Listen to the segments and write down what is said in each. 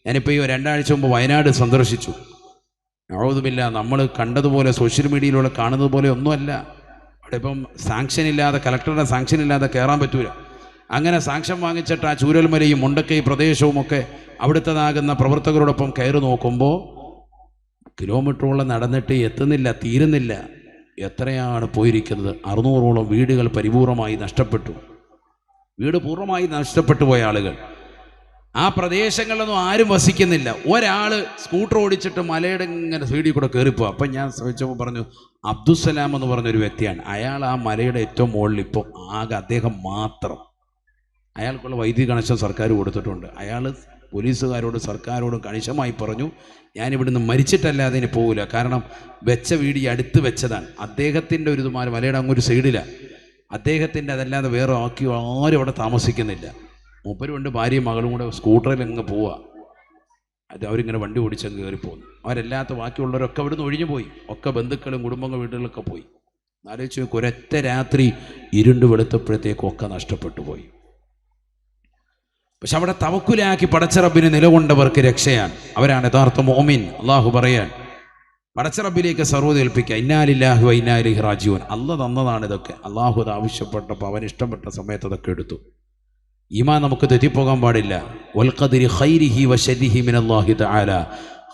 ഞാനിപ്പോൾ ഈ 2 ആഴ്ച മുമ്പ് വയനാട് സന്ദർശിച്ചു. നഊദുബില്ലാ, നമ്മൾ കണ്ടതുപോലെ സോഷ്യൽ മീഡിയയിലൂടെ കാണുന്നത് പോലെ ഒന്നുമല്ല. അവിടെ ഇപ്പം സാങ്ഷൻ ഇല്ലാതെ, കലക്ടറുടെ സാങ്ഷൻ ഇല്ലാതെ കയറാൻ പറ്റൂല. അങ്ങനെ സാങ്ഷൻ വാങ്ങിച്ചിട്ട് ആ ചൂരൽമലയും മുണ്ടക്കൈ പ്രദേശവുമൊക്കെ അവിടുത്തേതാകുന്ന പ്രവർത്തകരോടൊപ്പം കയറി നോക്കുമ്പോൾ കിലോമീറ്ററോളം നടന്നിട്ട് എത്തുന്നില്ല, തീരുന്നില്ല. എത്രയാണ് പോയിരിക്കുന്നത്? 600ഓളം വീടുകൾ പരിപൂർണമായി നഷ്ടപ്പെട്ടു. വീട് പൂർണ്ണമായി നഷ്ടപ്പെട്ടു പോയ ആളുകൾ. ആ പ്രദേശങ്ങളിലൊന്നും ആരും വസിക്കുന്നില്ല. ഒരാൾ സ്കൂട്ടർ ഓടിച്ചിട്ട് മലയുടെ ഇങ്ങനെ സ്പീഡിൽ കൂടെ കയറിപ്പോകും. അപ്പം ഞാൻ ശ്രമിച്ചപ്പോൾ പറഞ്ഞു, അബ്ദുസലാം എന്ന് പറഞ്ഞൊരു വ്യക്തിയാണ്. അയാൾ ആ മലയുടെ ഏറ്റവും മുകളിൽ ഇപ്പോൾ ആകെ അദ്ദേഹം മാത്രം. അയാൾക്കുള്ള വൈദ്യുതി കണക്ഷൻ സർക്കാർ കൊടുത്തിട്ടുണ്ട്. അയാൾ പോലീസുകാരോട് സർക്കാരോടും കണിശമായി പറഞ്ഞു, ഞാനിവിടുന്ന് മരിച്ചിട്ടല്ലാതെ ഇനി പോകില്ല. കാരണം വെച്ച വീട് ഈ അടുത്ത് വെച്ചതാണ്. അദ്ദേഹത്തിൻ്റെ ഒരു മലയുടെ അങ്ങൊരു സൈഡിലാണ്. അദ്ദേഹത്തിൻ്റെ അതല്ലാതെ വേറെ ആരും അവിടെ താമസിക്കുന്നില്ല. മൂപ്പരുണ്ട്, ഭാര്യയും മകളും കൂടെ സ്കൂട്ടറിൽ അങ്ങ് പോവുക. അവരിങ്ങനെ വണ്ടി ഓടിച്ചങ്ങ് കയറിപ്പോകുന്നു. അവരല്ലാത്ത ബാക്കിയുള്ളവരൊക്കെ അവിടുന്ന് ഒഴിഞ്ഞു പോയി. ഒക്കെ ബന്ധുക്കളും കുടുംബങ്ങളും വീടുകളിലൊക്കെ പോയി. ആലോചിച്ച് നോക്കി, ഒരൊറ്റ രാത്രി ഇരുണ്ട് വെളുത്തപ്പോഴത്തേക്കൊക്കെ നഷ്ടപ്പെട്ടു പോയി. പക്ഷെ അവിടെ തവക്കുലാക്കി പടച്ച റബ്ബിന് നിലകൊണ്ടവർക്ക് രക്ഷയാണ്. അവരാണ് യഥാർത്ഥ മുഅ്മിൻ. അള്ളാഹു പറയാൻ, പടച്ച റബ്ബിലേക്ക് സർവ്വത ഏൽപ്പിക്കുക. ഇന്നാ ലില്ലാഹി വ ഇന്നാ ഇലൈഹി റാജിഊൻ. അല്ലാഹു തന്നതാണ് ഇതൊക്കെ. അള്ളാഹു അത് ആവശ്യപ്പെട്ടപ്പോൾ അവൻ ഇഷ്ടപ്പെട്ട സമയത്ത് അതൊക്കെ എടുത്തു. ഈമാൻ നമുക്ക് തെറ്റിപ്പോകാൻ പാടില്ല. വൽ ഖദരി ഖൈരിഹി വ ശർരിഹി മിനല്ലാഹി തആല.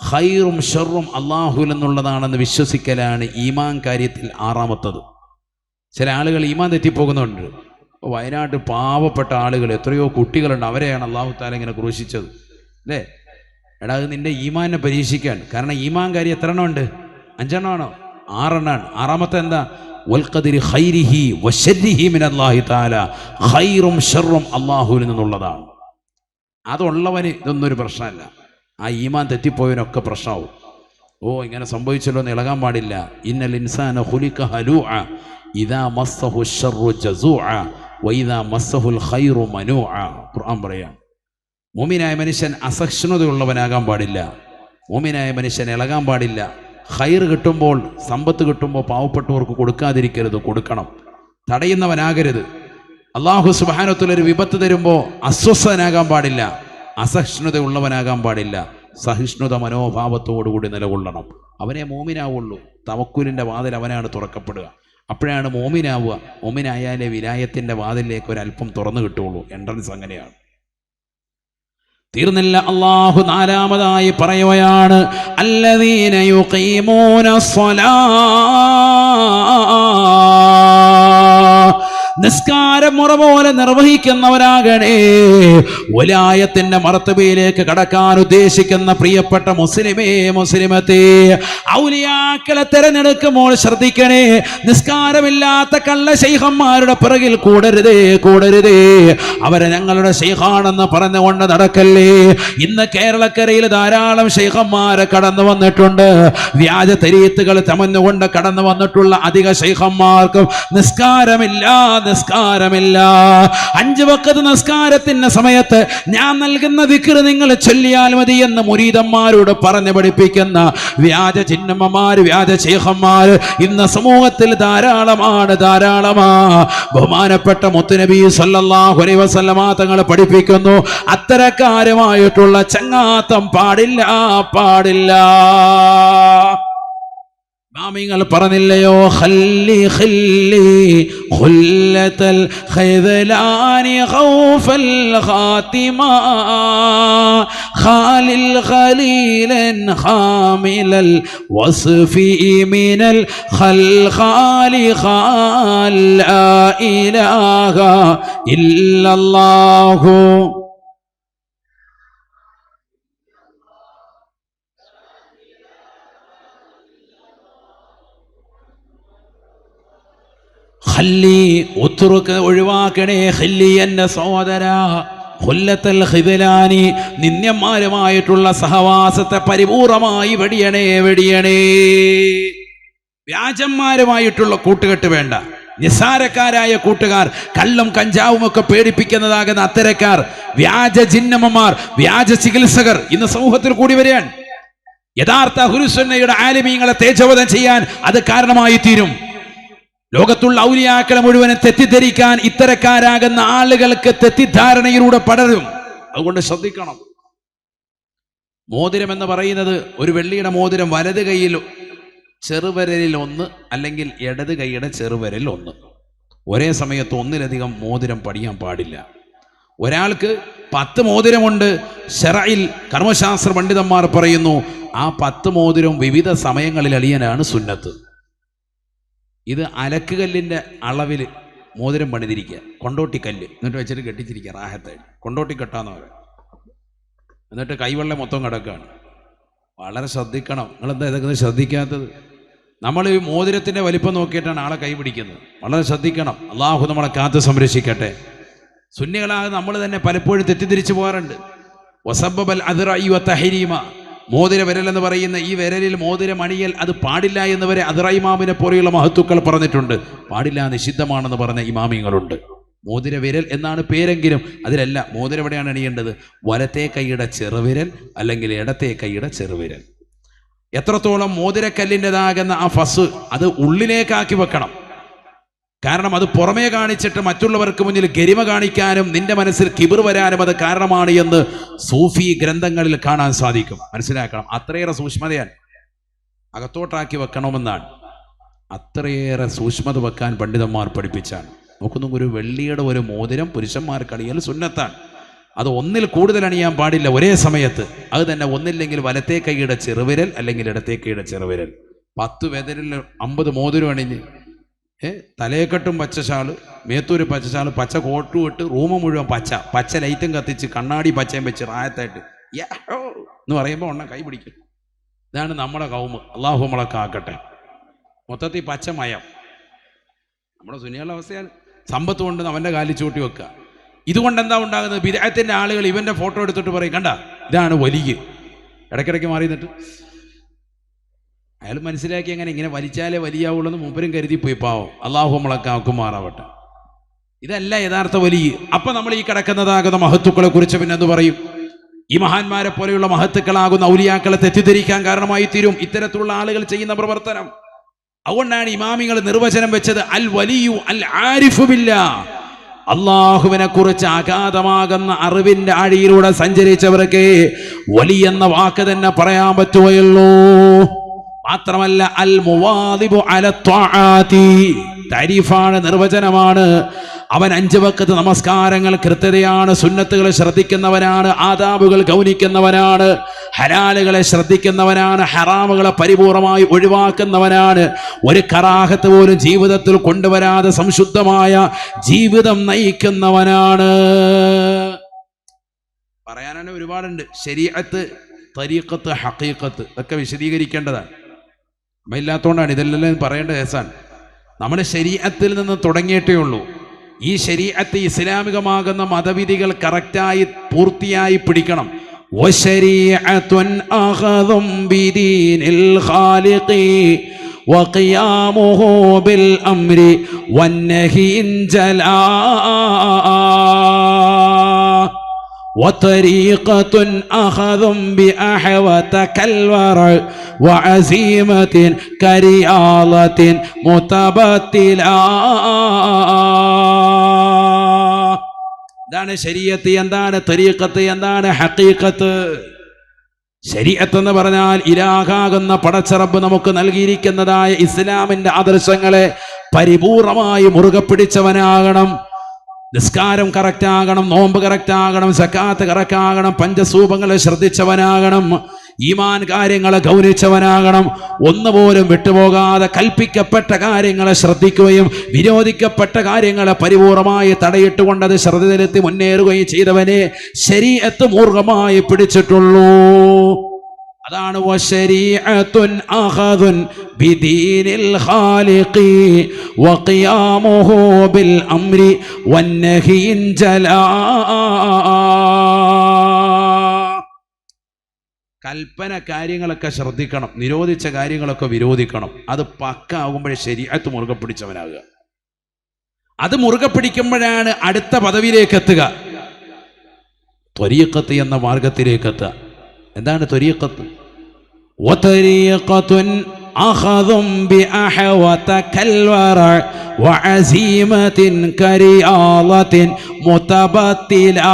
ഖൈറും ഷർറും അള്ളാഹുവിൽ നിന്നുള്ളതാണെന്ന് വിശ്വസിക്കലാണ് ഈമാൻ കാര്യത്തിൽ 6ാമത്തത്. ചില ആളുകൾ ഈമാൻ തെറ്റിപ്പോകുന്നുണ്ട്. വയനാട് പാവപ്പെട്ട ആളുകൾ, എത്രയോ കുട്ടികളുണ്ട്. അവരെയാണ് അള്ളാഹു തആല ഇങ്ങനെ ക്രൂശിച്ചത്, അല്ലേ? എടാ, അത് നിന്റെ ഈമാനെ പരീക്ഷിക്കാൻ. കാരണം ഈമാൻ കാര്യം എത്ര എണ്ണം ഉണ്ട്? 5 എണ്ണമാണോ? 6 എണ്ണമാണ്. 6ാമത്തെ എന്താ? വൽ ഖദരി ഖൈരിഹി വ ശർരിഹി മിനല്ലാഹി തആല. ഖൈറും ഷർറും അള്ളാഹുവിൽ നിന്നുള്ളതാണ്. അതുള്ളവന് ഇതൊന്നും ഒരു പ്രശ്നമല്ല. ആ ഈമാൻ തെറ്റിപ്പോയവനൊക്കെ പ്രശ്നമാവും. ഇങ്ങനെ സംഭവിച്ചല്ലോ എന്ന് ഇളകാൻ പാടില്ല. ഇന്നൽ ഇൻസാന ഖുലിഖ ഹലൂഅ ഇദാ മസ്സഹു ശർറു ജസൂഅ വ ഇദാ മസ്സഹുൽ ഖൈറു മനൂഅ. ഖുർആൻ പറയാം, മുഅ്മിനായ മനുഷ്യൻ അസഹിഷ്ണുതയുള്ളവനാകാൻ പാടില്ല. മുഅ്മിനായ മനുഷ്യൻ ഇളകാൻ പാടില്ല. ഖൈർ കിട്ടുമ്പോൾ, സമ്പത്ത് കിട്ടുമ്പോൾ പാവപ്പെട്ടവർക്ക് കൊടുക്കാതിരിക്കരുത്, കൊടുക്കണം. തടയുന്നവനാകരുത്. അല്ലാഹു സുബ്ഹാനഹു വ തആല ഒരു വിപത്ത് തരുമ്പോൾ അസ്വസ്ഥനാകാൻ പാടില്ല, അസഹിഷ്ണുതയുള്ളവനാകാൻ പാടില്ല. സഹിഷ്ണുത മനോഭാവത്തോടുകൂടി നിലകൊള്ളണം. അവനെ മോമിനാവുള്ളൂ. തവക്കുലിൻ്റെ വാതിൽ അവനാണ് തുറക്കപ്പെടുക. അപ്പോഴാണ് മോമിനാവുക. മോമിനായാലേ വിലായത്തിൻ്റെ വാതിലേക്ക് ഒരല്പം തുറന്നു കിട്ടുള്ളൂ. എൻട്രൻസ് അങ്ങനെയാണ്. തീർന്നില്ല. അല്ലാഹു 4ാമതായി പറയുകയാണ്, അല്ലദീന യുഖീമൂനസ്സലാ. നിസ്കാരം മുറ പോലെ നിർവഹിക്കുന്നവരാകണേ. വലായത്തിന്റെ മർത്തബയിലേക്ക് കടക്കാൻ ഉദ്ദേശിക്കുന്ന പ്രിയപ്പെട്ട മുസ്ലിമേ, മുസ്ലിമത്തെ, ഔലിയാക്കളെ തിരഞ്ഞെടുക്കുമ്പോൾ ശ്രദ്ധിക്കണേ. നിസ്കാരമില്ലാത്ത കള്ള ശൈഖന്മാരുടെ പിറകിൽ കൂടരുതേ, കൂടരുതേ. അവരെ ഞങ്ങളുടെ ശൈഖാണെന്ന് പറഞ്ഞുകൊണ്ട് നടക്കല്ലേ. ഇന്ന് കേരളക്കരയിൽ ധാരാളം ശൈഖന്മാരെ കടന്നു വന്നിട്ടുണ്ട്. വ്യാജ തരീത്തുകൾ ചമഞ്ഞുകൊണ്ട് കടന്നു വന്നിട്ടുള്ള അധിക ശൈഖന്മാർക്കും നിസ്കാരമില്ല, നിസ്കാരമില്ല. 5 വഖത്ത് നിസ്കാരത്തിന്റെ സമയത്ത് ഞാൻ നൽകുന്ന ദിക്ർ നിങ്ങൾ ചൊല്ലിയാൽ മതി എന്ന് മുരീദന്മാരോട് പറഞ്ഞു പഠിപ്പിക്കുന്ന വ്യാജ ചിഹ്നമ്മമാർ, വ്യാജ ശൈഖന്മാർ ഇന്ന് സമൂഹത്തിൽ ധാരാളമാണ്, ധാരാളമാ. ബഹുമാനപ്പെട്ട മുത്തുനബി സല്ലല്ലാഹു അലൈഹി വസല്ലമ തങ്ങൾ പഠിപ്പിക്കുന്നു, അത്തരക്കാരുമായിട്ടുള്ള ചങ്ങാത്തം പാടില്ല, പാടില്ല. മാമിങ്ങൾ പറഞ്ഞില്ലയോ, ഖല്ലി ഖല്ലി ഖുല്ലതൽ ഖൈദലാനി ഖൗഫൽ ഖാതിമ ഖാലിൽ ഖലീലൻ ഖാമിലൽ വസ്ഫി മിനൽ ഖൽഖാലി ഖാൽ ലാ ഇലാഹ ഇല്ലല്ലാഹു. ഖല്ലി, ഉത്റുക്ക് ഒഴിവാക്കണേ. ഖല്ലി എന്റെ സഹോദര, ഖുല്ലത്തൽ ഖിദ്ലാനി, നിന്ദ്യന്മാരുമായിട്ടുള്ള സഹവാസത്തെ പരിപൂർണമായി വെടിയണേ, വെടിയണേ. വ്യാജന്മാരുമായിട്ടുള്ള കൂട്ടുകെട്ട് വേണ്ട. നിസ്സാരക്കാരായ കൂട്ടുകാർ, കള്ളും കഞ്ചാവും ഒക്കെ പേടിപ്പിക്കുന്നതാകുന്ന അത്തരക്കാർ, വ്യാജ ജിന്നമ്മമാർ, വ്യാജ ചികിത്സകർ ഇന്ന് സമൂഹത്തിൽ കൂടി വരികയാണ്. യഥാർത്ഥ അഹ്ലുസുന്നയുടെ ആലിമീങ്ങളെ തേജോവധം ചെയ്യാൻ അത് കാരണമായി തീരും. ലോകത്തുള്ള ഔലിയാക്കളെ മുഴുവനും തെറ്റിദ്ധരിക്കാൻ ഇത്തരക്കാരാകുന്ന ആളുകൾക്ക് തെറ്റിദ്ധാരണയിലൂടെ പടരും. അതുകൊണ്ട് ശ്രദ്ധിക്കണം. മോതിരം എന്ന് പറയുന്നത് ഒരു വെള്ളിയുടെ മോതിരം വലത് കൈയിൽ ചെറുവിരലിൽ ഒന്ന്, അല്ലെങ്കിൽ ഇടത് കൈയുടെ ചെറുവിരലിൽ ഒന്ന്. ഒരേ സമയത്ത് ഒന്നിലധികം മോതിരം പണിയാൻ പാടില്ല. ഒരാൾക്ക് 10 മോതിരമുണ്ട്. ശറഇൽ കർമ്മശാസ്ത്ര പണ്ഡിതന്മാർ പറയുന്നു ആ 10 മോതിരം വിവിധ സമയങ്ങളിൽ അണിയാനാണ് സുന്നത്ത്. ഇത് അലക്കുകല്ലിൻ്റെ അളവിൽ മോതിരം പണിതിരിക്കുക, കൊണ്ടോട്ടിക്കല്ല് എന്നിട്ട് വെച്ചിട്ട് കെട്ടിച്ചിരിക്കുക, റാഹത്തായിട്ട് കൊണ്ടോട്ടി കെട്ടാന്ന് പറയാം. എന്നിട്ട് കൈവെള്ളം മൊത്തം കിടക്കുകയാണ്. വളരെ ശ്രദ്ധിക്കണം. നിങ്ങളെന്താ ഇതൊക്കെ ശ്രദ്ധിക്കാത്തത്? നമ്മൾ ഈ മോതിരത്തിൻ്റെ വലിപ്പം നോക്കിയിട്ടാണ് ആളെ കൈ പിടിക്കുന്നത്. വളരെ ശ്രദ്ധിക്കണം. അള്ളാഹു നമ്മളെ കാത്ത് സംരക്ഷിക്കട്ടെ. സുന്നികളാകെ നമ്മൾ തന്നെ പലപ്പോഴും തെറ്റിദ്ധരിച്ചു പോകാറുണ്ട്. വസബ്ബൽ അദ്റഇ വതഹരീമ, മോതിര വിരൽ എന്ന് പറയുന്ന ഈ വിരലിൽ മോതിരം അണിയൽ അത് പാടില്ല എന്ന് വരെ അദ്റ ഇമാമിനെ പോലെയുള്ള മഹത്തുക്കൾ പറഞ്ഞിട്ടുണ്ട്. പാടില്ല, നിഷിദ്ധമാണെന്ന് പറഞ്ഞ ഇമാമിങ്ങളുണ്ട്. മോതിര വിരൽ എന്നാണ് പേരെങ്കിലും അതിലല്ല. മോതിരം എവിടെയാണ് അണിയേണ്ടത്? വലത്തെ കൈയുടെ ചെറുവിരൽ അല്ലെങ്കിൽ ഇടത്തെ കൈയുടെ ചെറുവിരൽ. എത്രത്തോളം മോതിരക്കല്ലിൻ്റെതാകുന്ന ആ ഫസ് അത് ഉള്ളിലേക്കാക്കി വെക്കണം. കാരണം അത് പുറമേ കാണിച്ചിട്ട് മറ്റുള്ളവർക്ക് മുന്നിൽ ഗരിമ കാണിക്കാനും നിന്റെ മനസ്സിൽ കിബിർ വരാനും അത് കാരണമാണ് എന്ന് സൂഫി ഗ്രന്ഥങ്ങളിൽ കാണാൻ സാധിക്കും. മനസ്സിലാക്കണം. അത്രയേറെ സൂക്ഷ്മതയാണ്. അകത്തോട്ടാക്കി വെക്കണമെന്നാണ്. അത്രയേറെ സൂക്ഷ്മത വെക്കാൻ പണ്ഡിതന്മാർ പഠിപ്പിച്ചാണ്. നോക്കുന്നു, ഒരു വെള്ളിയുടെ ഒരു മോതിരം പുരുഷന്മാർക്ക് അണിയൽ സുന്നത്താണ്. അത് ഒന്നിൽ കൂടുതൽ അണിയാൻ പാടില്ല ഒരേ സമയത്ത്. അത് തന്നെ ഒന്നില്ലെങ്കിൽ വലത്തെ കൈയുടെ ചെറുവിരൽ അല്ലെങ്കിൽ ഇടത്തെ കൈയുടെ ചെറുവിരൽ. 10 വിരലിൽ 50 മോതിരം അണിഞ്ഞ് തലയെക്കെട്ടും പച്ചശാള്, മേത്തൂര് പച്ചശാള്, പച്ച കോട്ടും ഇട്ട് റൂമ് മുഴുവൻ പച്ച ലൈറ്റും കത്തിച്ച് കണ്ണാടി പച്ചയും വെച്ച് റായത്തായിട്ട് എന്ന് പറയുമ്പോൾ ഒണ്ണം കൈ പിടിക്കും. ഇതാണ് നമ്മുടെ കൗമ്. അള്ളാഹു നമ്മളൊക്കെ ആക്കട്ടെ. മൊത്തത്തിൽ പച്ചമയം. നമ്മുടെ സുന്നികളുടെ അവസ്ഥയാണ്. സമ്പത്ത് കൊണ്ട് അവൻ്റെ കാലിൽ ചൂട്ടി വെക്കുക. ഇതുകൊണ്ട് എന്താ ഉണ്ടാകുന്നത്? ബിദ്അത്തിന്റെ ആളുകൾ ഇവൻ്റെ ഫോട്ടോ എടുത്തിട്ട് പറയും, കണ്ട ഇതാണ് വലിയ. ഇടയ്ക്കിടയ്ക്ക് മാറി നിന്നിട്ട് അയാൾ മനസ്സിലാക്കി അങ്ങനെ ഇങ്ങനെ വലിച്ചാലേ വലിയാവുള്ളൂ എന്ന് മൂപ്പരും കരുതി പോയി. പാവം. അള്ളാഹു നമ്മളൊക്കെ ആക്കുമാറാവട്ടെ. ഇതല്ല യഥാർത്ഥ വലിയ. അപ്പൊ നമ്മൾ ഈ കിടക്കുന്നതാകുന്ന മഹത്തുക്കളെ കുറിച്ച് പിന്നെ എന്ത് പറയും? ഈ മഹാന്മാരെ പോലെയുള്ള മഹത്തുക്കളാകുന്ന ഔലിയാക്കളെ തെറ്റിദ്ധരിക്കാൻ കാരണമായി തീരും ഇത്തരത്തിലുള്ള ആളുകൾ ചെയ്യുന്ന പ്രവർത്തനം. അതുകൊണ്ടാണ് ഇമാമിങ്ങൾ നിർവചനം വെച്ചത് അൽ വലിയു അൽ ആരിഫു ബില്ലാഹ്. അള്ളാഹുവിനെ കുറിച്ച് അഗാധമാകുന്ന അറിവിന്റെ ആഴിയിലൂടെ സഞ്ചരിച്ചവർക്ക് വലിയ എന്ന വാക്ക് തന്നെ പറയാൻ പറ്റുകയുള്ളൂ. മാത്രമല്ല അൽ മുവാദിബു അല ത്വാആതി, താരീഫാണ്, നിർവചനമാണ്. അവൻ 5 വഖത്ത് നമസ്കാരങ്ങൾ കൃത്യതയാണ്, സുന്നത്തുകൾ ശ്രദ്ധിക്കുന്നവനാണ്, ആദാബുകൾ ഗൗനിക്കുന്നവനാണ്, ഹലാലുകളെ ശ്രദ്ധിക്കുന്നവനാണ്, ഹറാമുകളെ പരിപൂർണമായി ഒഴിവാക്കുന്നവനാണ്, ഒരു കറാഹത്ത് പോലും ജീവിതത്തിൽ കൊണ്ടുവരാതെ സംശുദ്ധമായ ജീവിതം നയിക്കുന്നവനാണ്. പറയാനാണ് ഒരുപാടുണ്ട്. ശരീഅത്ത്, തരീഖത്ത്, ഹഖീഖത്ത് ഇതൊക്കെ വിശദീകരിക്കേണ്ടതാണ്. ഇല്ലാത്തതുകൊണ്ടാണ് ഇതെല്ലാം പറയേണ്ട കേസാണ്. നമ്മൾ ശരീഅത്തിൽ നിന്ന് തുടങ്ങിയിട്ടേ ഉള്ളൂ. ഈ ശരീഅത്ത് ഇസ്ലാമികമാകുന്ന മതവിധികൾ കറക്റ്റായി പൂർത്തിയായി പിടിക്കണം. വശരീഅത്തുൻ അഖദും ബിദീനിൽ ഖാലിഖി വഖിയാമുഹു ബിൽ അംരി വന്നഹി ജലാ وطريقة أخذ بأحوة كالورع وعزيمة كرياضة متبتلا. എന്താണ് ശരീഅത്ത്, എന്താണ് തരീഖത്ത്, എന്താണ് ഹഖീഖത്ത്? ശരീഅത്ത് എന്ന് പറഞ്ഞാൽ ഇലാഹാകുന്ന പടച്ചറബ് നമുക്ക് നൽകിയിരിക്കുന്നതായ ഇസ്ലാമിന്റെ ആദർശങ്ങളെ പരിപൂർണമായി മുറുകെ പിടിച്ചവനാകണം. നിസ്കാരം കറക്റ്റ് ആകണം, നോമ്പ് കറക്റ്റ് ആകണം, സക്കാത്ത് കറക്റ്റ് ആകണം, പഞ്ചസൂപങ്ങളെ ശ്രദ്ധിച്ചവനാകണം, ഈമാൻ കാര്യങ്ങളെ ഗൗനിച്ചവനാകണം. ഒന്നുപോലും വിട്ടുപോകാതെ കൽപ്പിക്കപ്പെട്ട കാര്യങ്ങളെ ശ്രദ്ധിക്കുകയും വിരോധിക്കപ്പെട്ട കാര്യങ്ങളെ പരിപൂർണമായി തടയിട്ടുകൊണ്ടത് ശ്രദ്ധ ചെലുത്തി മുന്നേറുകയും ചെയ്തവനെ ശരീഅത്ത് മൂർഖമായി പിടിച്ചിട്ടുള്ളൂ. അതാണ് വശരീഅത്തുൻ അഖദുൻ ബിദീനിൽ ഖാലിഖി വഖിയാമുഹു ബിൽ അംരി വന്നഹി ജലാ. കൽപ്പന കാര്യങ്ങളൊക്കെ ശ്രദ്ധിക്കണം, നിരോധിച്ച കാര്യങ്ങളൊക്കെ വിരോധിക്കണം. അത് പക്ക ആകുമ്പോഴേ ശരീഅത്ത് മുറുകെ പിടിച്ചവനാകുക. അത് മുറുകെ പിടിക്കുമ്പോഴാണ് അടുത്ത പദവിയിലേക്ക് എത്തുക, ത്വരീഖത്ത് എന്ന മാർഗത്തിലേക്ക് എത്തുക. എന്താണ് ത്വരീഖത്ത്? വതരീഖത്തുൻ അഖദും ബിഅഹവത കൽവറ വഅസീമത്തിൻ കരിയാളത്തിൻ മുതബത്തിലാ.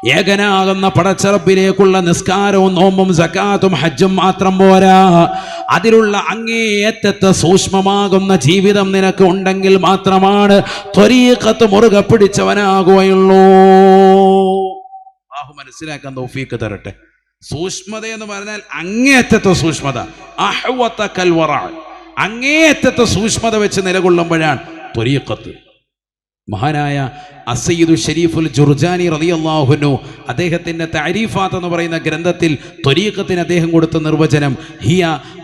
ഏകനാകുന്ന പടച്ചറപ്പിലേക്കുള്ള നിസ്കാരവും നോമ്പും സക്കാത്തും ഹജ്ജും മാത്രം പോരാ, അതിലുള്ള അങ്ങേയറ്റത്തെ സൂക്ഷ്മമാകുന്ന ജീവിതം നിനക്ക് ഉണ്ടെങ്കിൽ മാത്രമാണ് ത്വരീഖത്ത് മുറുകെ പിടിച്ചവനാകുകയുള്ളൂ. അല്ലാഹു മനസ്സിലാക്കാൻ തൗഫീഖ് തരട്ടെ. സൂക്ഷ്മത എന്ന് പറഞ്ഞാൽ അങ്ങേയറ്റത്തെ സൂക്ഷ്മത, അഹ്വത കൽവറ, അങ്ങേയറ്റത്തെ സൂക്ഷ്മത വെച്ച് നിലകൊള്ളുമ്പോഴാണ് ത്വരീഖത്ത്. മഹാനായ അസ്സയ്യിദു ശരീഫുൽ ജുർജാനി റളിയല്ലാഹു അൻഹു അദ്ദേഹത്തിന്റെ തഅരീഫാത്ത് എന്ന് പറയുന്ന ഗ്രന്ഥത്തിൽ ത്വരീഖത്തിന് അദ്ദേഹം കൊടുത്ത നിർവചനം ഹിയ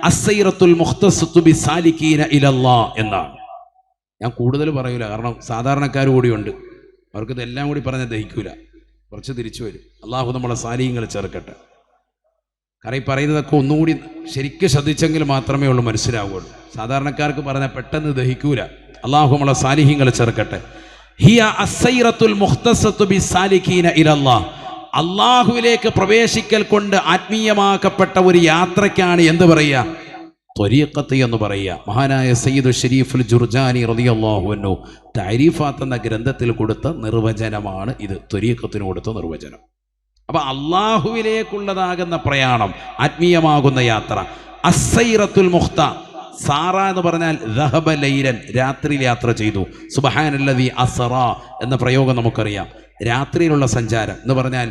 അസ്സൈറത്തുൽ മുഖ്തസത്തു ബിസാലികീന ഇലല്ലാഹ് എന്നാണ്. ഞാൻ കൂടുതൽ പറയൂല, കാരണം സാധാരണക്കാർ കൂടിയുണ്ട്, അവർക്ക് ഇതെല്ലാം കൂടി പറഞ്ഞാൽ ദഹിക്കൂല, കുറച്ച് തിരിച്ചു വരും. അള്ളാഹു നമ്മളെ സാലിഹ്യങ്ങൾ ചേർക്കട്ടെ. കാരണം ഈ പറയുന്നതൊക്കെ ഒന്നുകൂടി ശരിക്കും ശ്രദ്ധിച്ചെങ്കിൽ മാത്രമേ ഉള്ളൂ മനസ്സിലാവുകയുള്ളൂ. സാധാരണക്കാർക്ക് പറഞ്ഞാൽ പെട്ടെന്ന് ദഹിക്കൂല. അള്ളാഹു നമ്മളെ സാലിഹ്യങ്ങൾ ചേർക്കട്ടെ. ഹിയ അസ്സൈറത്തുൽ മുഖ്തസത്തു ബിസാലികീന ഇലല്ലാഹ്, അള്ളാഹുവിലേക്ക് പ്രവേശിക്കൽ കൊണ്ട് ആത്മീയമാക്കപ്പെട്ട ഒരു യാത്രയ്ക്കാണ് എന്ത് പറയുക, ത്വരീഖത്ത് എന്ന് പറയുക. മഹാനായ സയ്യിദു ശരീഫുൽ ജുർജാനി റളിയല്ലാഹു അൻഹു തഅരീഫാത്ത് എന്ന ഗ്രന്ഥത്തിൽ കൊടുത്ത നിർവചനമാണ് ഇത്, ത്വരീഖത്തിന് കൊടുത്ത നിർവചനം. അപ്പൊ അള്ളാഹുവിലേക്കുള്ളതാകുന്ന പ്രയാണം, ആത്മീയമാകുന്ന യാത്ര. അസ്സൈറത്തുൽ മുഖ്ത, സാറ എന്ന് പറഞ്ഞാൽ ദഹബ ലൈലൻ, രാത്രിയിൽ യാത്ര ചെയ്തു. സുബ്ഹാനല്ലദീ അസ്റ എന്ന പ്രയോഗം നമുക്കറിയാം. രാത്രിയിലുള്ള സഞ്ചാരം എന്ന് പറഞ്ഞാൽ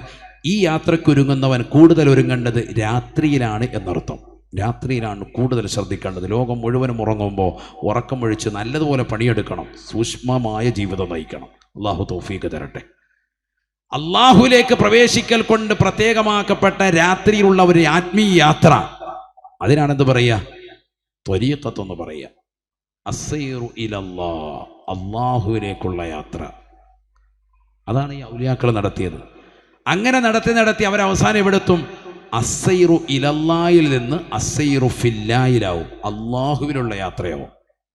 ഈ യാത്രയ്ക്ക് ഒരുങ്ങുന്നവൻ കൂടുതൽ ഒരുങ്ങേണ്ടത് രാത്രിയിലാണ് എന്നർത്ഥം. രാത്രിയിലാണ് കൂടുതൽ ശ്രദ്ധിക്കേണ്ടത്. ലോകം മുഴുവനും ഉറങ്ങുമ്പോൾ ഉറക്കം ഒഴിച്ച് നല്ലതുപോലെ പണിയെടുക്കണം, സൂക്ഷ്മമായ ജീവിതം നയിക്കണം. അള്ളാഹു തൗഫീഖ് തരട്ടെ. അള്ളാഹുലേക്ക് പ്രവേശിക്കൽ കൊണ്ട് പ്രത്യേകമാക്കപ്പെട്ട രാത്രിയിലുള്ള ഒരു ആത്മീയ യാത്ര, അതിനാണെന്ത് പറയുക, ത്വരീഖത്ത് എന്ന് പറയുക. അസ്സൈറു ഇലല്ലാഹ്, അള്ളാഹുവിലേക്കുള്ള യാത്ര. അതാണ് ഈ ഔലിയാക്കൾ നടത്തിയത്. അങ്ങനെ നടത്തി അവരവസാനം എവിടെത്തും, അസ്സൈറു ഇലല്ലാഹിൽ നിന്ന് അസ്സൈറു ഫില്ലാഹിലാവും, അള്ളാഹുവിലുള്ള യാത്രയാവും.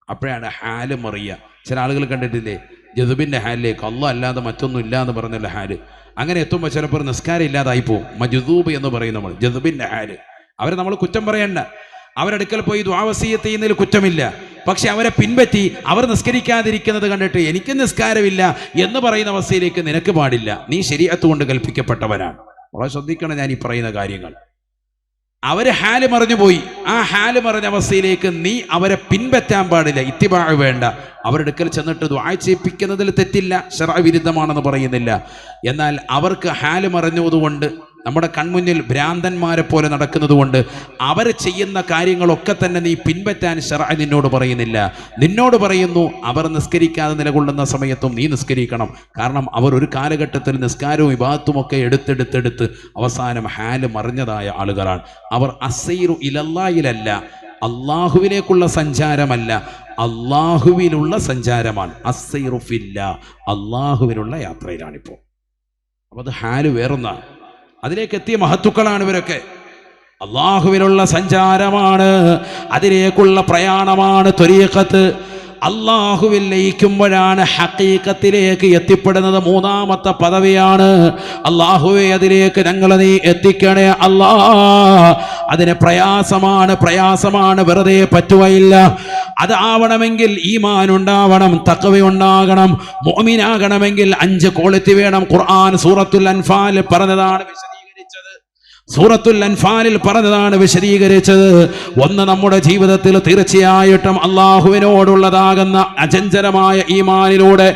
അപ്പോഴാണ് ഹാല് മറിയ. ചില ആളുകൾ കണ്ടിട്ടില്ലേ, ജദുബിൻ്റെ ഹാലിലേക്ക്, അള്ളാഹ് അല്ലാതെ മറ്റൊന്നും ഇല്ല എന്ന് പറഞ്ഞുള്ള ഹാല്. അങ്ങനെ എത്തുമ്പോൾ ചിലപ്പോൾ നിസ്കാരം ഇല്ലാതായി പോവും. മജ്ദൂബ് എന്ന് പറയും നമ്മൾ, ജദുബിൻ്റെ ഹാല്. അവരെ നമ്മൾ കുറ്റം പറയണ്ട. അവരടുക്കൽ പോയി ദുആ വസിയ്യത്ത് ചെയ്യുന്നതിൽ കുറ്റമില്ല. പക്ഷെ അവരെ പിൻപറ്റി അവർ നിസ്കരിക്കാതിരിക്കുന്നത് കണ്ടിട്ട് എനിക്ക് നിസ്കാരമില്ല എന്ന് പറയുന്ന അവസ്ഥയിലേക്ക് നിനക്ക് പാടില്ല. നീ ശരീഅത്ത് കൊണ്ട് കൽപ്പിക്കപ്പെട്ടവനാണ്. വളരെ ശ്രദ്ധിക്കണം ഞാൻ ഈ പറയുന്ന കാര്യങ്ങൾ. അവര് ഹാല് മറിഞ്ഞു പോയി. ആ ഹാല് മറിഞ്ഞ അവസ്ഥയിലേക്ക് നീ അവരെ പിൻപറ്റാൻ പാടില്ല, ഇത്തിബാ വേണ്ട. അവരെടുക്കൽ ചെന്നിട്ട് ദുആ ചെയ്യിപ്പിക്കുന്നതിൽ തെറ്റില്ല, ശർഅ വിരുദ്ധമാണെന്ന് പറയുന്നില്ല. എന്നാൽ അവർക്ക് ഹാല് മറിഞ്ഞതുകൊണ്ട്, നമ്മുടെ കൺമുന്നിൽ ഭ്രാന്തന്മാരെ പോലെ നടക്കുന്നത് കൊണ്ട് അവർ ചെയ്യുന്ന കാര്യങ്ങളൊക്കെ തന്നെ നീ പിൻപറ്റാൻ ശർഅ നിന്നോട് പറയുന്നില്ല. നിന്നോട് പറയുന്നു അവർ നിസ്കരിക്കാതെ നിലകൊള്ളുന്ന സമയത്തും നീ നിസ്കരിക്കണം. കാരണം അവർ ഒരു കാലഘട്ടത്തിൽ നിസ്കാരവും ഇബാദത്തുമൊക്കെ എടുത്തെടുത്ത് അവസാനം ഹാല് മറിഞ്ഞതായ ആളുകളാണ്. അവർ അസ്സൈറു ഇലല്ലാഹിലല്ല, അള്ളാഹുവിലേക്കുള്ള സഞ്ചാരമല്ല, അള്ളാഹുവിലുള്ള സഞ്ചാരമാണ്. അസ്സൈറു ഫില്ലാ, അള്ളാഹുവിലുള്ള യാത്രയിലാണിപ്പോൾ. അപ്പോൾ അത് ഹാല് വേറൊന്നാണ്. അതിലേക്ക് എത്തിയ മഹത്തുക്കളാണ് ഇവരൊക്കെ. അള്ളാഹുവിനുള്ള സഞ്ചാരമാണ്, അതിലേക്കുള്ള പ്രയാണമാണ് ത്വരീഖത്ത്. അള്ളാഹുവിൽ ലയിക്കുമ്പോഴാണ് ഹഖീഖത്തിലേക്ക് എത്തിപ്പെടുന്നത്. മൂന്നാമത്തെ പദവിയാണ്. അള്ളാഹുവേ അതിലേക്ക് ഞങ്ങളെ നീ എത്തിക്കണേ അല്ലാ. അതിന് പ്രയാസമാണ്, വെറുതെ പറ്റുകയില്ല. അത് ആവണമെങ്കിൽ ഈമാൻ ഉണ്ടാവണം, തഖ്വ ഉണ്ടാകണം. മുഅ്മിനാകണമെങ്കിൽ 5 ക്വാളിറ്റി വേണം. ഖുർആൻ സൂറത്തുൽ അൻഫാൽ പറഞ്ഞതാണ്, സൂറത്തുൽ അൻഫാലിൽ പറഞ്ഞതാണ്, വിശദീകരിച്ചത്. ഒന്ന്, നമ്മുടെ ജീവിതത്തിൽ തീർച്ചയായിട്ടും അള്ളാഹുവിനോടുള്ളതാകുന്ന അചഞ്ചലമായ ഈമാനിലൂടെ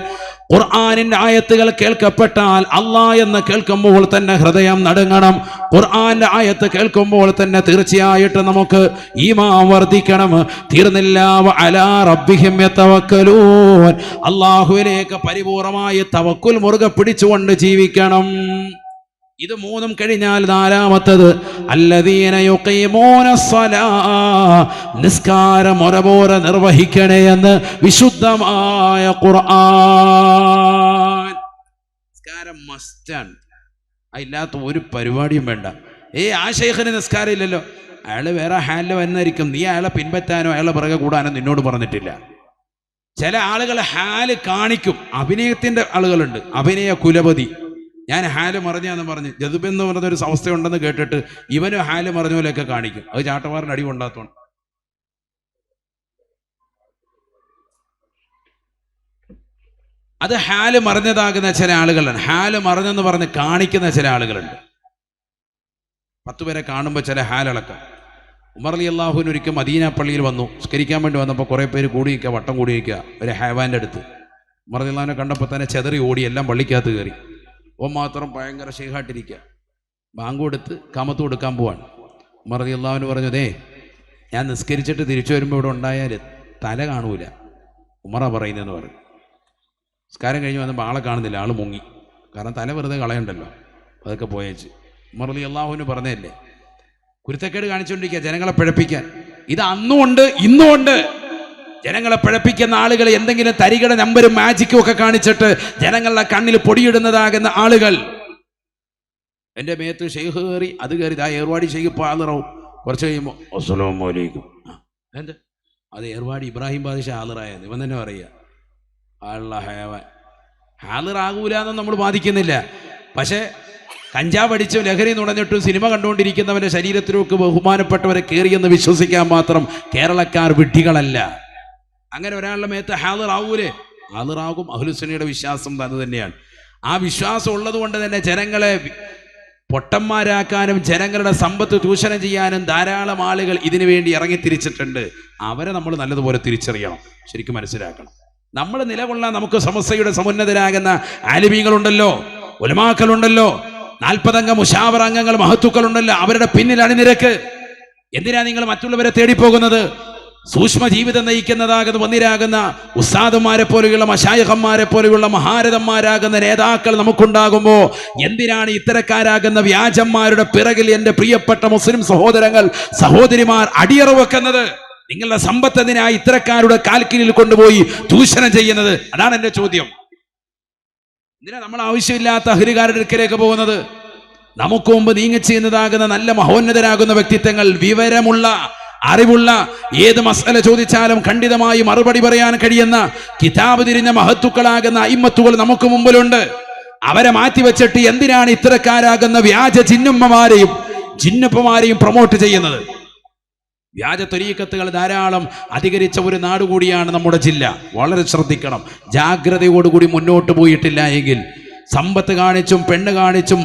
ഖുർആനിന്റെ ആയത്തുകൾ കേൾക്കപ്പെട്ടാൽ അല്ലാഹ് എന്ന് കേൾക്കുമ്പോൾ തന്നെ ഹൃദയം നടുങ്ങണം. ഖുർആന്റെ ആയത്ത് കേൾക്കുമ്പോൾ തന്നെ തീർച്ചയായിട്ടും നമുക്ക് ഈമാൻ വർദ്ധിക്കണം. തീർന്നില്ല, വഅലാ റബ്ബിഹിം യതവക്കലൂൻ, അള്ളാഹുവിലേക്ക് പരിപൂർണമായി തവക്കുൽ മുറുകെ പിടിച്ചുകൊണ്ട് ജീവിക്കണം. ഇത് മൂന്നും കഴിഞ്ഞാൽ നാലാമത്തത് അല്ലദീന യുഖീമൂനസ്സലാ, നിസ്കാരം ഒരപോലെ നിർവഹിക്കണേ എന്ന് വിശുദ്ധമായ ഖുർആൻ. നിസ്കാരം മസ്റ്റാണ്, അതില്ലാത്ത ഒരു പരിപാടിയും വേണ്ട. ആ ശൈഖിന് നിസ്കാരം ഇല്ലല്ലോ, അയാൾ വേറെ ഹാലിൽ വന്നായിരിക്കും. നീ അയാളെ പിൻപറ്റാനോ അയാളെ പിറകെ കൂടാനോ നിന്നോട് പറഞ്ഞിട്ടില്ല. ചില ആളുകൾ ഹാല് കാണിക്കും. അഭിനയത്തിന്റെ ആളുകളുണ്ട്, അഭിനയ കുലപതി. ഞാൻ ഹാല് മറിഞ്ഞാന്ന് പറഞ്ഞ് ജദുബെന്ന് പറഞ്ഞൊരു അവസ്ഥയുണ്ടെന്ന് കേട്ടിട്ട് ഇവനും ഹാല് മറിഞ്ഞ പോലെയൊക്കെ കാണിക്കും. അത് ചാട്ടവാറിന് അടി കൊണ്ടാത്തോണ്ട്. അത് ഹാല് മറിഞ്ഞതാകുന്ന ചില ആളുകളാണ്. ഹാല് മറിഞ്ഞെന്ന് പറഞ്ഞ് കാണിക്കുന്ന ചില ആളുകളുണ്ട്. 10 പേരെ കാണുമ്പോൾ ചില ഹാലളക്കാം. ഉമർ റളിയല്ലാഹുവിന് ഒരിക്കൽ മദീന പള്ളിയിൽ വന്നു, സ്കരിക്കാൻ വേണ്ടി വന്നപ്പോൾ കുറേ പേര് കൂടി നിൽക്കുക, വട്ടം കൂടി നിൽക്കുക ഒരു ഹൈവാൻ്റെ അടുത്ത്. ഉമർ റളിയല്ലാഹുവിനെ കണ്ടപ്പോൾ തന്നെ ചെതറി ഓടി, എല്ലാം പള്ളിക്കകത്ത് കയറി. ഓൻ മാത്രം ഭയങ്കര ഷെയ്ഖായിട്ടിരിക്കുക. ബാങ്ക് കൊടുത്ത് കാമത്ത് കൊടുക്കാൻ പോവാണ്. ഉമർ റളിയല്ലാഹുവിന് പറഞ്ഞു, ഞാൻ നിസ്കരിച്ചിട്ട് തിരിച്ചു വരുമ്പോൾ ഇവിടെ ഉണ്ടായാൽ തല കാണൂല, ഉമറാ പറയുന്നതെന്ന് പറഞ്ഞു. നിസ്കാരം കഴിഞ്ഞ് വന്നപ്പോൾ ആളെ കാണുന്നില്ല, ആൾ മുങ്ങി. കാരണം തല വെറുതെ കളയണ്ടല്ലോ, അതൊക്കെ പോയേച്ച്. ഉമർ റളിയല്ലാഹുവിന് പറഞ്ഞതല്ലേ, കുരുത്തക്കേട് കാണിച്ചുകൊണ്ടിരിക്കുക ജനങ്ങളെ പിഴപ്പിക്കാൻ. ഇത് അന്നും ഉണ്ട് ഇന്നും ഉണ്ട്. ജനങ്ങളെ പിഴപ്പിക്കുന്ന ആളുകൾ, എന്തെങ്കിലും തരികട നമ്പരും മാജിക്കും ഒക്കെ കാണിച്ചിട്ട് ജനങ്ങളുടെ കണ്ണിൽ പൊടിയിടുന്നതാകുന്ന ആളുകൾ. എൻ്റെ മേത്ത് ഷെയ്ഖ് കയറി, അത് കയറി ഏർവാടി ഷെയ്ഖ് പാലറാവും. കുറച്ച് കഴിയുമ്പോൾ അസ്സലാമു അലൈക്കും. എന്ത് അത് ഏർവാടി ഇബ്രാഹിം ബാദിഷ ഹാളിറായെന്ന് ഇവൻ തന്നെ പറയുക. ഹാളിറാകൂലെന്നും നമ്മൾ ബാധിക്കുന്നില്ല. പക്ഷേ കഞ്ചാവ് അടിച്ചും ലഹരി നുണഞ്ഞിട്ടും സിനിമ കണ്ടുകൊണ്ടിരിക്കുന്നവൻ്റെ ശരീരത്തിലേക്ക് ബഹുമാനപ്പെട്ടവരെ കയറിയെന്ന് വിശ്വസിക്കാൻ മാത്രം കേരളക്കാർ വിഡ്ഢികളല്ല. അങ്ങനെ ഒരാളുടെ മേത്ത് ഹാളിറാവൂലേ? ഹാളിറാകും. അഹ്ലുസുന്നയുടെ വിശ്വാസം അത് തന്നെയാണ്. ആ വിശ്വാസം ഉള്ളത് കൊണ്ട് തന്നെ ജനങ്ങളെ പൊട്ടന്മാരാക്കാനും ജനങ്ങളുടെ സമ്പത്ത് ചൂഷണം ചെയ്യാനും ധാരാളം ആളുകൾ ഇതിനു വേണ്ടി ഇറങ്ങിത്തിരിച്ചിട്ടുണ്ട്. അവരെ നമ്മൾ നല്ലതുപോലെ തിരിച്ചറിയണം, ശരിക്കും മനസ്സിലാക്കണം. നമ്മൾ നിലകൊള്ളാൻ നമുക്ക് സമസ്തയുടെ സമുന്നതരാകുന്ന ആലിമീങ്ങളുണ്ടല്ലോ, ഉലമാക്കളുണ്ടല്ലോ, 40 അംഗ മുശാവറ അംഗങ്ങൾ, മഹത്തുക്കളുണ്ടല്ലോ. അവരുടെ പിന്നിൽ അണിനിരക്ക്. എന്തിനാ നിങ്ങൾ മറ്റുള്ളവരെ തേടിപ്പോകുന്നത്? സൂക്ഷ്മ ജീവിതം നയിക്കുന്നതാകുന്ന വന്നിരാകുന്ന ഉസ്താദന്മാരെ പോലെയുള്ള മശായിഖന്മാരെ പോലെയുള്ള മഹാരഥന്മാരാകുന്ന നേതാക്കൾ നമുക്കുണ്ടാകുമ്പോൾ എന്തിനാണ് ഇത്തരക്കാരാകുന്ന വ്യാജന്മാരുടെ പിറകിൽ എൻ്റെ പ്രിയപ്പെട്ട മുസ്ലിം സഹോദരങ്ങൾ സഹോദരിമാർ അടിയറ വെക്കുന്നത്? നിങ്ങളുടെ സമ്പത്ത് എന്തിനായി ഇത്തരക്കാരുടെ കാൽക്കീഴിൽ കൊണ്ടുപോയി ചൂഷണം ചെയ്യുന്നത്? അതാണ് എൻ്റെ ചോദ്യം. എന്തിനാ നമ്മൾ ആവശ്യമില്ലാത്ത അഹ്ലുകാരുടെ അടുക്കലേക്ക് പോകുന്നത്? നമുക്ക് മുമ്പ് നീങ്ങി ചെയ്യുന്നതാകുന്ന നല്ല മഹോന്നതരാകുന്ന വ്യക്തിത്വങ്ങൾ, വിവരമുള്ള അറിവുള്ള, ഏത് മസല ചോദിച്ചാലും ഖണ്ഡിതമായി മറുപടി പറയാൻ കഴിയുന്ന കിതാബ് തിരിഞ്ഞ മഹത്തുക്കളാകുന്ന അയിമ്മത്തുകൾ നമുക്ക് മുമ്പിലുണ്ട്. അവരെ മാറ്റിവെച്ചിട്ട് എന്തിനാണ് ഇത്തരക്കാരാകുന്ന വ്യാജ ജിന്നുമ്മമാരെയും ജിന്നപ്പമാരെയും പ്രൊമോട്ട് ചെയ്യുന്നത്? വ്യാജ ത്വരീഖത്തുകൾ ധാരാളം അധികരിച്ച ഒരു നാടുകൂടിയാണ് നമ്മുടെ ജില്ല. വളരെ ശ്രദ്ധിക്കണം. ജാഗ്രതയോടുകൂടി മുന്നോട്ട് പോയിട്ടില്ല എങ്കിൽ സമ്പത്ത് കാണിച്ചും പെണ്ണ് കാണിച്ചും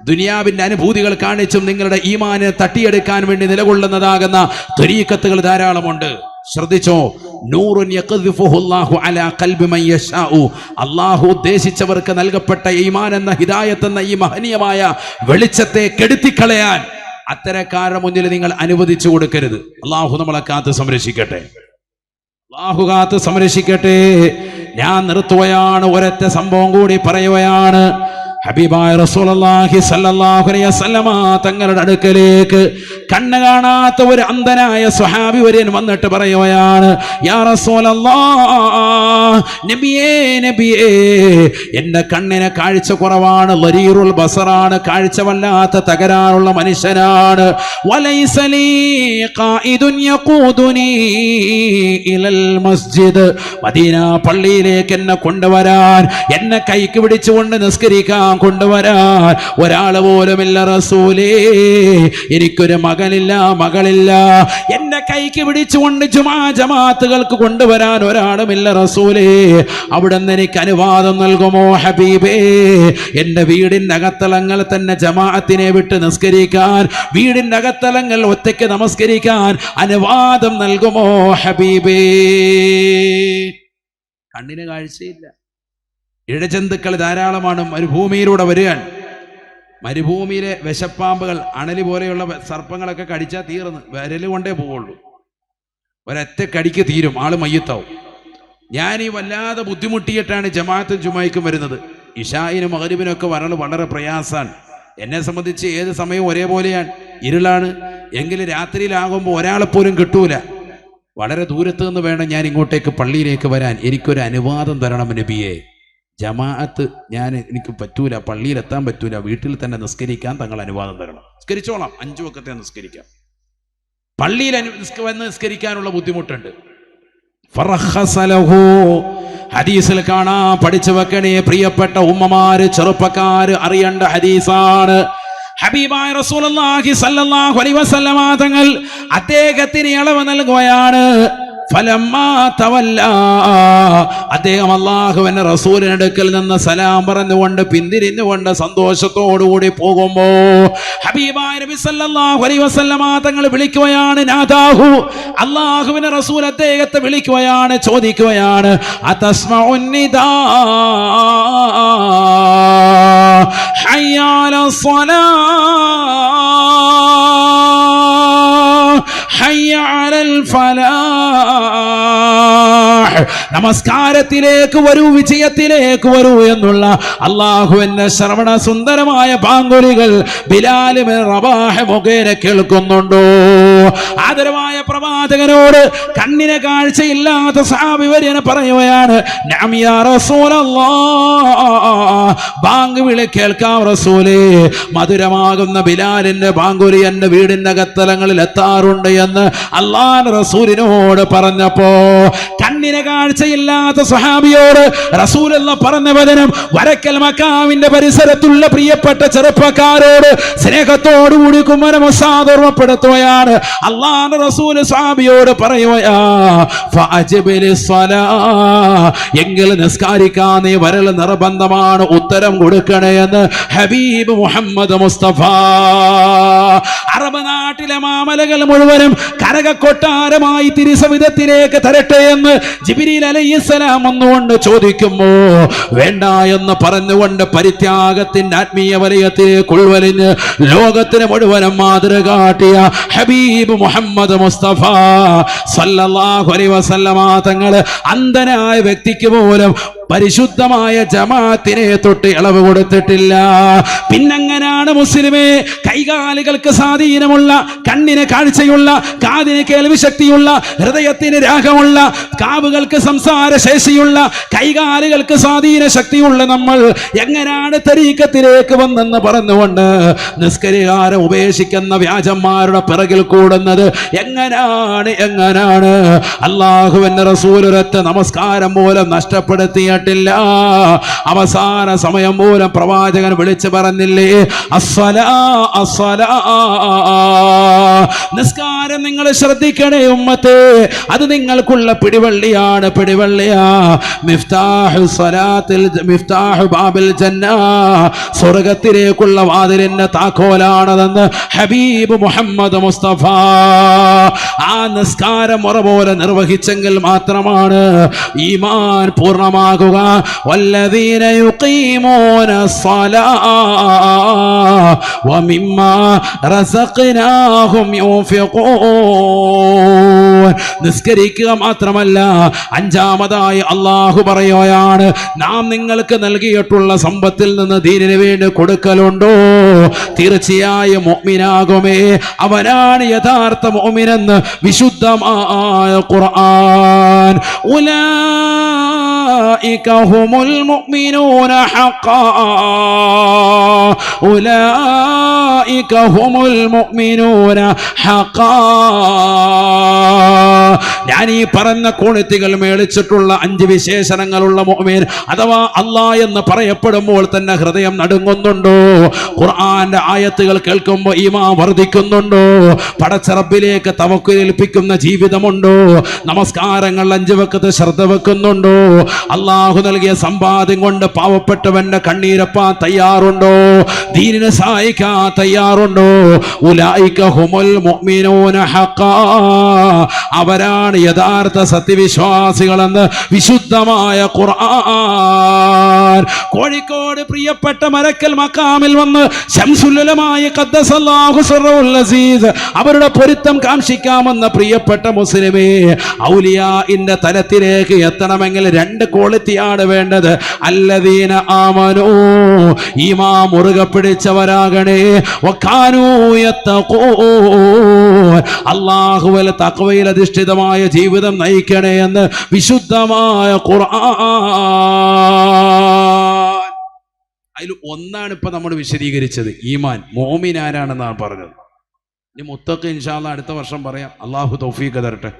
ദുനിയാവിന്റെ അനുഭൂതികൾ കാണിച്ചും നിങ്ങളുടെ ഈമാനെ തട്ടിയെടുക്കാൻ വേണ്ടി നിലകൊള്ളുന്നതാകുന്ന ത്വരീഖത്തുകൾ ധാരാളമുണ്ട്. ശ്രദ്ധിച്ചോ. നൂറുൻ യഖ്ദിഫുഹുല്ലാഹു അലാ ഖൽബി മൻ യശാഉ. അല്ലാഹു ഉദ്ദേശിച്ചവർക്ക് നൽകപ്പെട്ട ഈമാൻ എന്ന ഹിദായത്ത് എന്ന ഈ മഹനീയമായ വെളിച്ചത്തെ കെടുത്തിക്കളയാൻ അത്തരക്കാരുടെ മുന്നിൽ നിങ്ങൾ അനുവദിച്ചു കൊടുക്കരുത്. അല്ലാഹു നമ്മളെ കാത്ത് സംരക്ഷിക്കട്ടെ. അല്ലാഹു കാത്ത് സംരക്ഷിക്കട്ടെ. ഞാൻ നിർത്തുകയാണ്. ഒരൊറ്റ സംഭവം കൂടി പറയുകയാണ്. ഹബീബായ റസൂലുള്ളാഹി സ്വല്ലല്ലാഹു അലൈഹി വസല്ലമ തങ്ങളുടെ അടുക്കലേക്ക് കണ്ണ് കാണാത്ത ഒരു അന്ധനായ സ്വഹാബി വര്യൻ വന്നിട്ട് പറയുകയാണ്, യാ റസൂലല്ലാഹ്, നബിയേ നബിയേ, എൻ്റെ കണ്ണിന് കാഴ്ച കുറവാണ്, ലരീറുൽ ബസറാണ്, കാഴ്ച വല്ലാത്ത തകരാറുള്ള മനുഷ്യനാണ്. വലൈസ ലീ ഖായിദുൻ യഖൂദുനി ഇലൽ മസ്ജിദ്. മദീന പള്ളിയിലേക്ക് എന്നെ കൊണ്ടുവരാൻ, എന്നെ കൈക്ക് പിടിച്ചുകൊണ്ട് നിസ്കരിക്കാൻ കൊണ്ടുവരാൻ ഒരാള് പോലുമില്ല റസൂലേ. എനിക്കൊരു മകനില്ല, മകളില്ല. എന്നെ കൈക്ക് പിടിച്ചുകൊണ്ട് ജമാഅത്തുകൾക്ക് കൊണ്ടുവരാൻ ഒരാളുമില്ല റസൂലേ. അവിടുന്ന് എനിക്ക് അനുവാദം നൽകുമോ ഹബീബേ? എൻ്റെ വീടിൻ്റെ അകത്തളങ്ങൾ തന്നെ ജമാഅത്തിനെ വിട്ട് നിസ്കരിക്കാൻ, വീടിൻ്റെ അകത്തളങ്ങൾ ഒറ്റയ്ക്ക് നമസ്കരിക്കാൻ അനുവാദം നൽകുമോ ഹബീബേ? കണ്ണിന് കാഴ്ചയില്ല. ഇഴജന്തുക്കൾ ധാരാളമാണ് മരുഭൂമിയിലൂടെ വരികയാൻ. മരുഭൂമിയിലെ വിശപ്പാമ്പുകൾ, അണലി പോലെയുള്ള സർപ്പങ്ങളൊക്കെ കടിച്ചാൽ തീർന്ന് വിരൽ കൊണ്ടേ പോവുള്ളൂ. ഒരൊറ്റ കടിക്ക് തീരും, ആള് മയ്യത്താവും. ഞാൻ ഈ വല്ലാതെ ബുദ്ധിമുട്ടിയിട്ടാണ് ജമാഅത്തും ജുമായിക്കും വരുന്നത്. ഇശായിനും മഗ്രിബിനൊക്കെ വരൽ വളരെ പ്രയാസമാണ്. എന്നെ സംബന്ധിച്ച് ഏത് സമയവും ഒരേപോലെയാണ്, ഇരുളാണ്. എങ്കിലും രാത്രിയിലാകുമ്പോൾ ഒരാളെപ്പോലും കിട്ടൂല. വളരെ ദൂരത്ത് നിന്ന് വേണം ഞാൻ ഇങ്ങോട്ടേക്ക് പള്ളിയിലേക്ക് വരാൻ. എനിക്കൊരു അനുവാദം തരണം നബിയെ. ജമാഅത്ത് എനിക്ക് പറ്റൂല, പള്ളിയിലെത്താൻ പറ്റൂല, വീട്ടിൽ തന്നെ നിസ്കരിക്കാൻ തങ്ങൾ അനുവാദം തരണം. നിസ്കരിച്ചോളാം, 5 വഖത്തെ നിസ്കരിക്കാം. പള്ളിയിൽ വന്ന് നിസ്കരിക്കാനുള്ള ബുദ്ധിമുട്ടുണ്ട്. ഹദീസിൽ കാണാം, പഠിച്ചു വെക്കണേ പ്രിയപ്പെട്ട ഉമ്മമാര്, ചെറുപ്പക്കാര്, അറിയേണ്ട ഹദീസാണ്. ഹബീബായ റസൂലുള്ളാഹി സ്വല്ലല്ലാഹു അലൈഹി വസല്ലമ തങ്ങൾ അദ്ദേഹത്തിന് ഇളവ് നൽകുകയാണ്. ഫലമ്മാ തവല്ല, അദ്ദേഹം അല്ലാഹുവിന്റെ റസൂലിന്റെ അടുക്കൽ നിന്ന് സലാം പറഞ്ഞുകൊണ്ട് പിന്തിരിഞ്ഞുകൊണ്ട് സന്തോഷത്തോടുകൂടി പോകുമ്പോ ഹബീബായ നബി സല്ലല്ലാഹു അലൈഹി വസല്ലമ തങ്ങൾ വിളിക്കുകയാണ്, നാദാഹു, അല്ലാഹുവിന്റെ റസൂൽ അദ്ദേഹത്തെ വിളിക്കുകയാണ്, ചോദിക്കുകയാണ്, അതസ്മഉൻ നിദാ ഹയ്യ അലസ്സലാ ഹയ്യ അലൽ ഫലാഹ്, നമസ്കാരത്തിലേക്ക് വരൂ, വിജയത്തിലേക്ക് വരൂ എന്നുള്ള അല്ലാഹുവിന്റെ ശ്രവണ സുന്ദരമായ ബാങ്കുലികൾ ബിലാൽ ഇബ്നു റബാഹ് മുഖേന കേൾക്കുന്നുണ്ടോ? ആദരവായ പ്രവാചകനോട് കണ്ണിന് കാഴ്ചയില്ലാത്ത സഹാബി വര്യന് പറയുകയാണ്, നഅം യാ റസൂലല്ലാഹ്, ബാങ്ക് വിളി കേൾക്കാം റസൂലേ, മധുരമാകുന്ന ബിലാലിന്റെ ബാങ്കുലി എന്റെ വീടിന്റെ അകത്തലങ്ങളിൽ എത്താറുണ്ട് എന്ന് അല്ലാഹുവിന്റെ റസൂലിനോട് പറഞ്ഞപ്പോ കണ്ണിന് കാഴ്ചയില്ലാത്ത സ്വഹാബിയോട് റസൂലുള്ള പറഞ്ഞ വചനം വരക്കൽ മക്കാമിന്റെ പരിസരത്തുള്ള പ്രിയപ്പെട്ട ചെറുപ്പക്കാരോട് സ്നേഹത്തോടുകൂടി കുമ്മനമസാദോർമ്മപ്പെടുത്തുകയാണ്. അല്ലാഹുവിന്റെ റസൂൽ സ്വഹാബിയോട് പറയുകയാ, എങ്കിൽ നിസ്കാരിക്കാൻ നീ വരൽ നിർബന്ധമാണ്, ഉത്തരം കൊടുക്കണേ എന്ന് ഹബീബ് മുഹമ്മദ് മുസ്തഫ. അറബ് നാട്ടിലെ മാമലകൾ മുഴുവനും കനകക്കൊട്ടാരമായി തിരുസവിധത്തിലേക്ക് തരട്ടെ എന്ന് ജിബ്രീൽ അലൈഹിസ്സലാം വന്നുകൊണ്ട് ചോദിക്കുമ്പോ വേണ്ട എന്ന് പറഞ്ഞുകൊണ്ട് പരിത്യാഗത്തിന്റെ ആത്മീയ വലയത്തിലേക്ക് ഉൾവലിഞ്ഞ് ലോകത്തിന് മുഴുവനും മാതൃക കാട്ടിയ ഹബീബ് മുഹമ്മദ് മുസ്തഫ സല്ലല്ലാഹു അലൈഹി വസല്ലമ തങ്ങൾ അന്ധനായ വ്യക്തിക്ക് പോലും പരിശുദ്ധമായ ജമാഅത്തിനെ തൊട്ട് ഇളവ് കൊടുത്തിട്ടില്ല. പിന്നെങ്ങനാണ് മുസ്ലിമേ കൈകാലുകൾക്ക് സ്വാധീനമുള്ള, കണ്ണിന് കാഴ്ചയുള്ള, കാതിന് കേൾവി ശക്തിയുള്ള, ഹൃദയത്തിന് രാഗമുള്ള, കാവുകൾക്ക് സംസാര ശേഷിയുള്ള, കൈകാലുകൾക്ക് സ്വാധീന ശക്തിയുള്ള നമ്മൾ എങ്ങനാണ് തരീഖത്തിലേക്ക് വന്നെന്ന് പറഞ്ഞുകൊണ്ട് നിസ്കരികാരം ഉപേക്ഷിക്കുന്ന വ്യാജന്മാരുടെ പിറകിൽ കൂടുന്നത്? എങ്ങനാണ് അല്ലാഹുവിന്റെ റസൂൽ ഒരൊറ്റ നമസ്കാരം പോലും നഷ്ടപ്പെടുത്തിയ അവസാന സമയം മൂലം പ്രവാചകൻ വിളിച്ചു പറഞ്ഞില്ലേ, അസ്സലാ അസ്സലാ, നിസ്കാരം നിങ്ങൾ ശ്രദ്ധിക്കണേ ഉമ്മത്തെ, അത് നിങ്ങൾക്കുള്ള പിടിവള്ളിയാണ്, പിടിവള്ളിയാ. മിഫ്താഹു സ്വലാത്തിൽ മിഫ്താഹു ബാബിൽ ജന്ന, സ്വർഗ്ഗത്തിലേക്കുള്ള വാതിലിന്റെ താക്കോലാണതെന്ന് ഹബീബ് മുഹമ്മദ് മുസ്തഫ. ആ നിസ്കാരം മുറ പോലെ നിർവഹിച്ചെങ്കിൽ മാത്രമാണ് ഈമാൻ പൂർണ്ണമാകുക. والذين يقيمون الصلاة ومما رزقناهم ينفقون. നിസ്കരിക്കുക മാത്രമല്ല, അഞ്ചാമതായി അല്ലാഹു പറയുകയാണ്, നാം നിങ്ങൾക്ക് നൽകിയിട്ടുള്ള സമ്പത്തിൽ നിന്ന് ദീനിനു വേണ്ടി കൊടുക്കലുണ്ടോ? തീർച്ചയായും മുഅ്മിനാകുമേ, അവനാണ് യഥാർത്ഥ മുഅ്മിനെന്ന് വിശുദ്ധമായ ഖുർആൻ. أولئك هم المؤمنون حقا أولئك هم المؤمنون حقا. ഞാൻ ഈ പറഞ്ഞ ക്വാളിറ്റികൾ മേളിച്ചിട്ടുള്ള 5 വിശേഷണങ്ങളുള്ള മുഅ്മിൻ അഥവാ അല്ലാഹ് എന്ന് പറയപ്പെടുമ്പോൾ തന്നെ ഹൃദയം നടുങ്ങുന്നുണ്ടോ? ഖുർആന്റെ ആയത്തുകൾ കേൾക്കുമ്പോൾ ഈമാൻ വർദ്ധിക്കുന്നുണ്ടോ? പടച്ച റബ്ബിലേക്ക് തവക്കുൽ ഏൽപ്പിക്കുന്ന ജീവിതമുണ്ടോ? നമസ്കാരങ്ങൾ 5 വഖത്ത് ശ്രദ്ധ വെക്കുന്നുണ്ടോ? അല്ലാഹു നൽകിയ സമ്പാദ്യം കൊണ്ട് പാവപ്പെട്ടവന്റെ കണ്ണീരപ്പാൻ തയ്യാറുണ്ടോ? ദീനിനെ സഹായിക്കാൻ തയ്യാറുണ്ടോ? ഉലൈക ഹുമുൽ മുഅ്മിനൂന ഹഖാ, അവരാണ് യഥാർത്ഥ സത്യവിശ്വാസികളെന്ന് വിശുദ്ധമായ ഖുർആൻ. കോഴിക്കോട് പ്രിയപ്പെട്ട മരക്കൽ മക്കാമിൽ വന്ന് ശംസുൽ ഉലമായ ഖദ്ദസല്ലാഹു സിർറുൽ അസീസ് അവരുടെ പൊരുത്തം കാംക്ഷിക്കാമെന്ന പ്രിയപ്പെട്ട മുസ്ലിമേ, ഔലിയാഇന്റെ തലത്തിലേക്ക് എത്തണമെങ്കിൽ 2 ക്വാളിറ്റിയാണ് വേണ്ടത്. അല്ലദീന ആമനൂ, ഈമാൻ മുറുകെ പിടിച്ചവരാകണേ. വകാനൂ യത്തഖൂൻ, അല്ലാഹുവിൽ തഖ്വയിൽ അധിഷ്ഠിതമായ ജീവിതം നയിക്കണേ എന്ന് വിശുദ്ധമായ ഖുർആൻ. അതിൽ ഒന്നാണ് ഇപ്പൊ നമ്മൾ വിശദീകരിച്ചത്, ഈമാൻ. മുഅ്മിൻ ആരാണെന്നാണ് പറഞ്ഞത്. ഇനി മുത്തഖി ഇൻഷാ അല്ലാഹ് അടുത്ത വർഷം പറയാം. അല്ലാഹു തൗഫീഖ് തരട്ടെ.